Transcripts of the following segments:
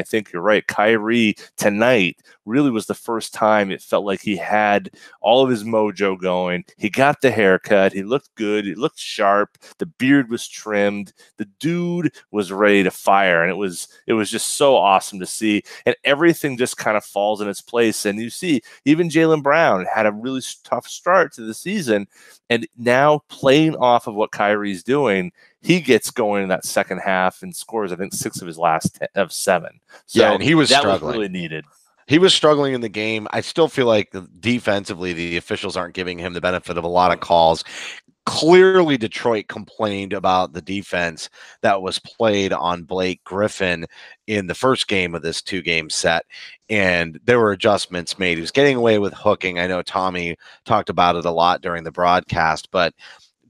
I think you're right. Kyrie tonight really was the first time it felt like he had all of his mojo going. He got the haircut. He looked good. He looked sharp. The beard was trimmed. The dude was ready to fire. And it was just so awesome to see. And everything just kind of falls in its place. And you see, even Jaylen Brown had a really tough start to the season. And now playing off of what Kyrie's doing, he gets going in that second half and scores, I think, 6 of his last 7. So yeah, and he was that struggling. was really needed. He was struggling in the game. I still feel like defensively, the officials aren't giving him the benefit of a lot of calls. Clearly, Detroit complained about the defense that was played on Blake Griffin in the first game of this 2-game set, and there were adjustments made. He was getting away with hooking. I know Tommy talked about it a lot during the broadcast, but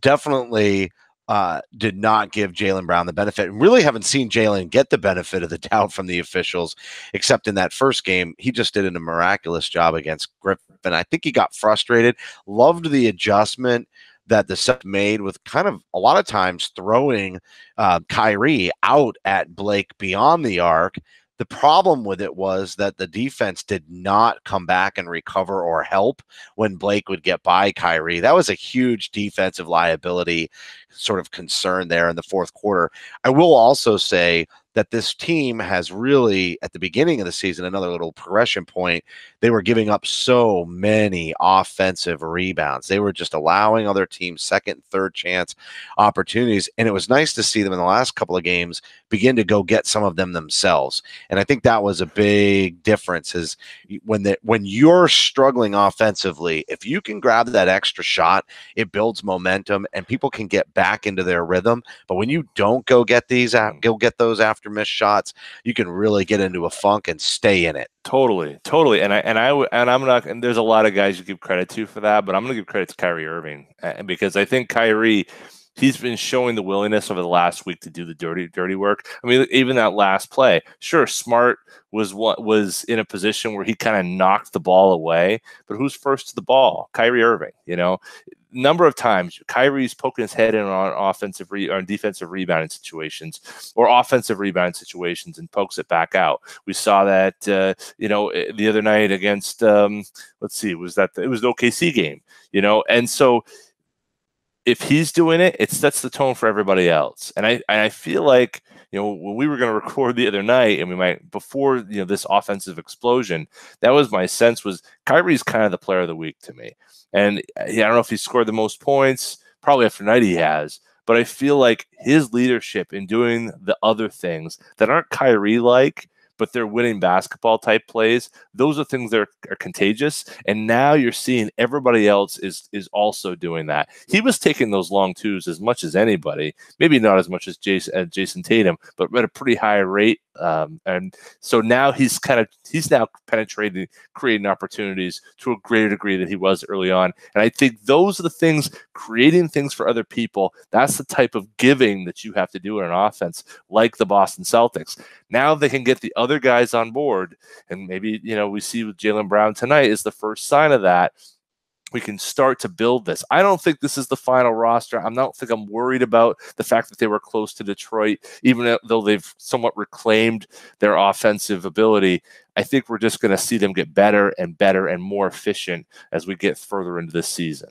definitely did not give Jaylen Brown the benefit. And really haven't seen Jaylen get the benefit of the doubt from the officials, except in that first game. He just did a miraculous job against Griffin. I think he got frustrated. Loved the adjustment that the Celtics made with kind of a lot of times throwing Kyrie out at Blake beyond the arc. The problem with it was that the defense did not come back and recover or help when Blake would get by Kyrie. That was a huge defensive liability sort of concern there in the fourth quarter. I will also say that this team has really, at the beginning of the season, another little progression point, they were giving up so many offensive rebounds. They were just allowing other teams second, third chance opportunities. And it was nice to see them in the last couple of games begin to go get some of them themselves. And I think that was a big difference is when you're struggling offensively, if you can grab that extra shot, it builds momentum and people can get back into their rhythm. But when you don't go get those after missed shots, you can really get into a funk and stay in it. Totally. I'm not, and there's a lot of guys you give credit to for that, but I'm going to give credit to Kyrie Irving because I think Kyrie, he's been showing the willingness over the last week to do the dirty work. I mean, even that last play, sure, Smart was in a position where he kind of knocked the ball away, but who's first to the ball? Kyrie Irving, number of times Kyrie's poking his head in on defensive rebounding situations or offensive rebounding situations and pokes it back out. We saw that the other night against it was the OKC game, and so if he's doing it, it sets the tone for everybody else. And I feel like, when we were going to record the other night and we might, before, this offensive explosion, that was my sense was Kyrie's kind of the player of the week to me. And I don't know if he scored the most points, probably after night he has, but I feel like his leadership in doing the other things that aren't Kyrie-like, but they're winning basketball type plays. Those are things that are contagious. And now you're seeing everybody else is also doing that. He was taking those long twos as much as anybody, maybe not as much as Jason Tatum, but at a pretty high rate. And so now he's now penetrating, creating opportunities to a greater degree than he was early on. And I think those are the things, creating things for other people. That's the type of giving that you have to do in an offense, like the Boston Celtics. Now they can get the other guys on board, and maybe we see with Jaylen Brown tonight is the first sign of that. We can start to build this. I don't think this is the final roster. I don't think I'm worried about the fact that they were close to Detroit, even though they've somewhat reclaimed their offensive ability. I think we're just going to see them get better and better and more efficient as we get further into this season.